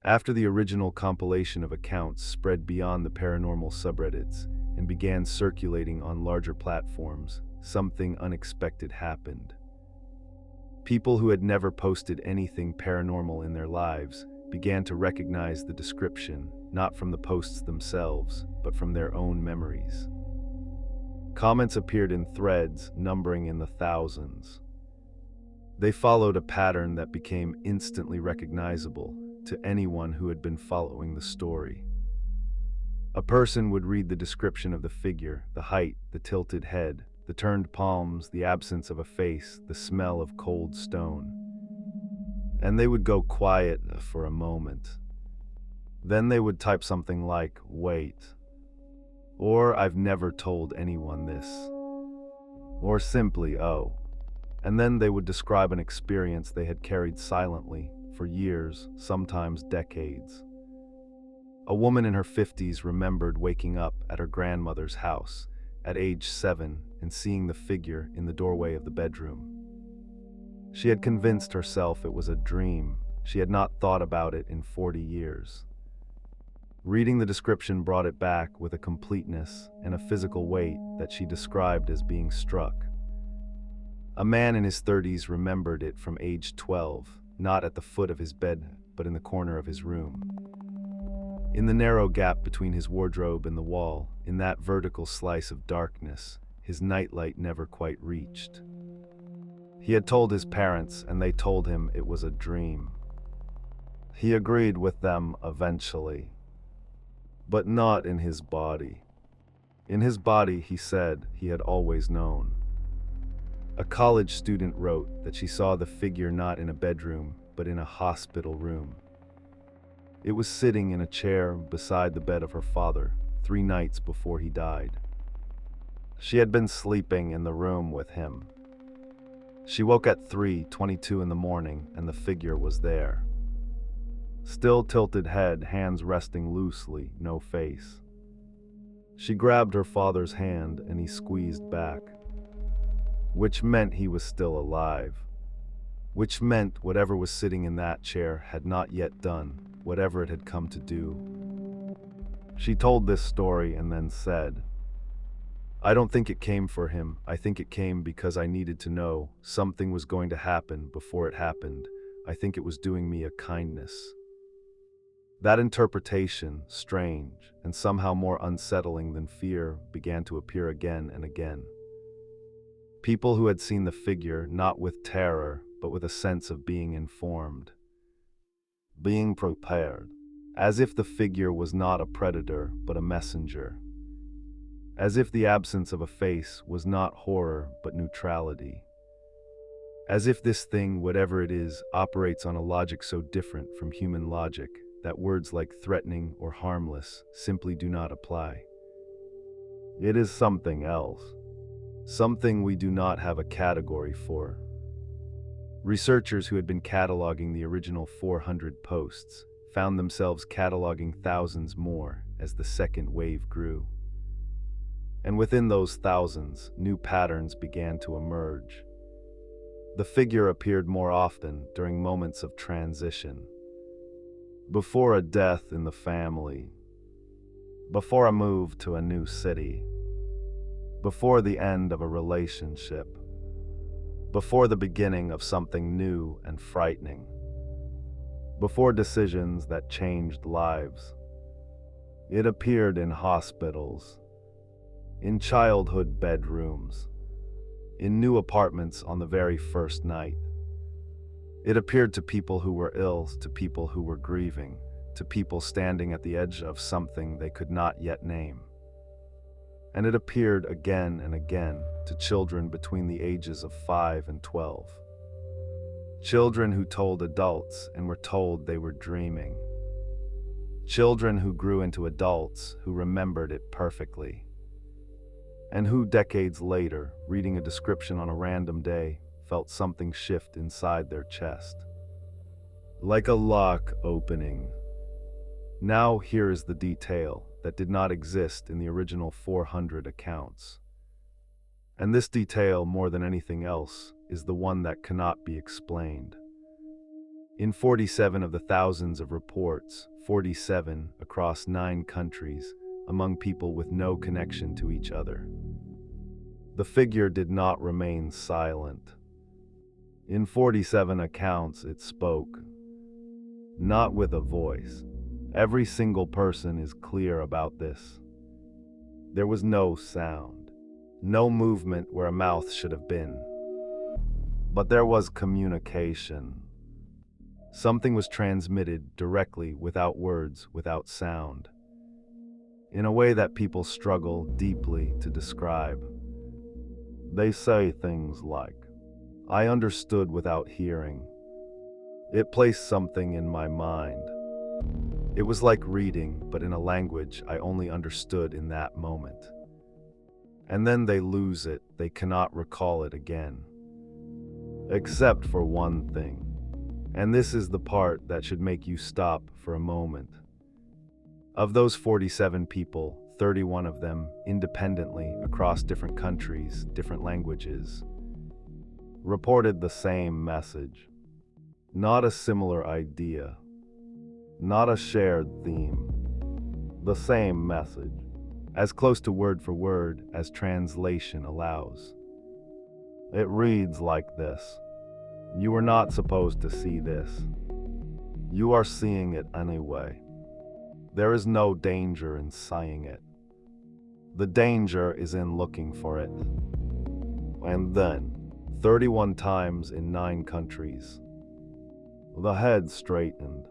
After the original compilation of accounts spread beyond the paranormal subreddits and began circulating on larger platforms, something unexpected happened. People who had never posted anything paranormal in their lives began to recognize the description, not from the posts themselves, but from their own memories. Comments appeared in threads numbering in the thousands. They followed a pattern that became instantly recognizable to anyone who had been following the story. A person would read the description of the figure, the height, the tilted head, the turned palms, the absence of a face, the smell of cold stone. And they would go quiet for a moment. Then they would type something like, "Wait," or "I've never told anyone this," or simply, "Oh." And then they would describe an experience they had carried silently for years, sometimes decades. A woman in her 50s remembered waking up at her grandmother's house at age 7 and seeing the figure in the doorway of the bedroom. She had convinced herself it was a dream. She had not thought about it in 40 years. Reading the description brought it back with a completeness and a physical weight that she described as being struck. A man in his 30s remembered it from age 12, not at the foot of his bed, but in the corner of his room. In the narrow gap between his wardrobe and the wall, in that vertical slice of darkness, his nightlight never quite reached. He had told his parents, and they told him it was a dream. He agreed with them eventually, but not in his body. In his body, he said, he had always known. A college student wrote that she saw the figure not in a bedroom, but in a hospital room. It was sitting in a chair beside the bed of her father 3 nights before he died. She had been sleeping in the room with him. She woke at 3:22 in the morning and the figure was there. Still tilted head, hands resting loosely, no face. She grabbed her father's hand and he squeezed back, which meant he was still alive, which meant whatever was sitting in that chair had not yet done whatever it had come to do. She told this story and then said, "I don't think it came for him. I think it came because I needed to know something was going to happen before it happened. I think it was doing me a kindness." That interpretation, strange and somehow more unsettling than fear, began to appear again and again. People who had seen the figure not with terror, but with a sense of being informed, being prepared, as if the figure was not a predator, but a messenger. As if the absence of a face was not horror, but neutrality. As if this thing, whatever it is, operates on a logic so different from human logic that words like threatening or harmless simply do not apply. It is something else. Something we do not have a category for. Researchers who had been cataloging the original 400 posts found themselves cataloging thousands more as the second wave grew. And within those thousands, new patterns began to emerge. The figure appeared more often during moments of transition. Before a death in the family. Before a move to a new city. Before the end of a relationship. Before the beginning of something new and frightening. Before decisions that changed lives. It appeared in hospitals, in childhood bedrooms, in new apartments on the very first night. It appeared to people who were ill, to people who were grieving, to people standing at the edge of something they could not yet name. And it appeared again and again to children between the ages of 5 and 12. Children who told adults and were told they were dreaming. Children who grew into adults who remembered it perfectly. And who decades later, reading a description on a random day, felt something shift inside their chest. Like a lock opening. Now here is the detail that did not exist in the original 400 accounts. And this detail, more than anything else, is the one that cannot be explained. In 47 of the thousands of reports, 47 across 9 countries, among people with no connection to each other. The figure did not remain silent. In 47 accounts, it spoke, not with a voice. Every single person is clear about this. There was no sound, no movement where a mouth should have been. But there was communication. Something was transmitted directly, without words, without sound, in a way that people struggle deeply to describe. They say things like, "I understood without hearing. It placed something in my mind. It was like reading, but in a language I only understood in that moment." And then they lose it, they cannot recall it again. Except for one thing. And this is the part that should make you stop for a moment. Of those 47 people, 31 of them, independently, across different countries, different languages, reported the same message. Not a similar idea. Not a shared theme. The same message. As close to word for word as translation allows. It reads like this. "You were not supposed to see this. You are seeing it anyway. There is no danger in seeing it. The danger is in looking for it." And then, 31 times in 9 countries. The head straightened,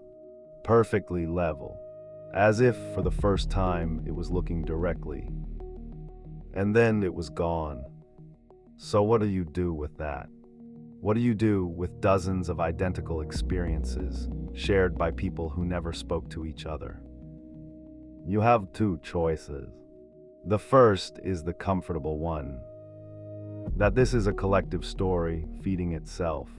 perfectly level, as if for the first time it was looking directly. And then it was gone. So what do you do with that? What do you do with dozens of identical experiences shared by people who never spoke to each other? You have 2 choices. The first is the comfortable one, that this is a collective story feeding itself.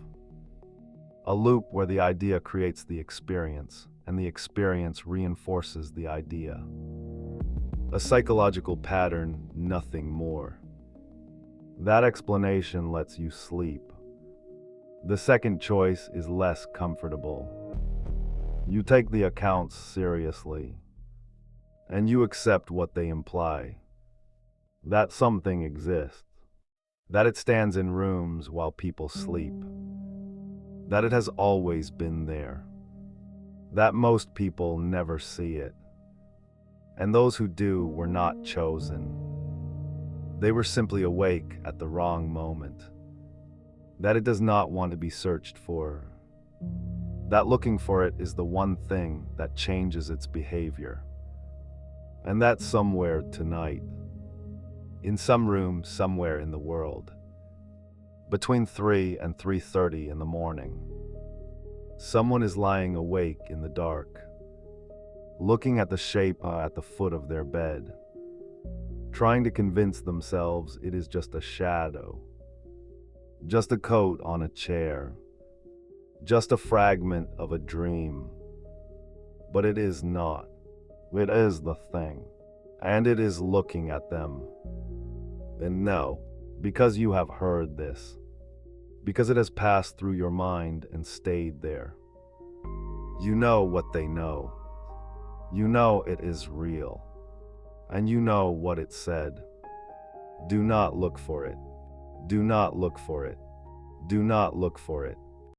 A loop where the idea creates the experience, and the experience reinforces the idea. A psychological pattern, nothing more. That explanation lets you sleep. The second choice is less comfortable. You take the accounts seriously, and you accept what they imply. That something exists. That it stands in rooms while people sleep. That it has always been there. That most people never see it. And those who do were not chosen. They were simply awake at the wrong moment. That it does not want to be searched for. That looking for it is the one thing that changes its behavior. And that somewhere tonight, in some room somewhere in the world, between 3 and 3:30 in the morning, someone is lying awake in the dark, looking at the shape at the foot of their bed, trying to convince themselves it is just a shadow, just a coat on a chair, just a fragment of a dream. But it is not. It is the thing, and it is looking at them. And no, because you have heard this, because it has passed through your mind and stayed there. You know what they know. You know it is real. And you know what it said. Do not look for it. Do not look for it. Do not look for it.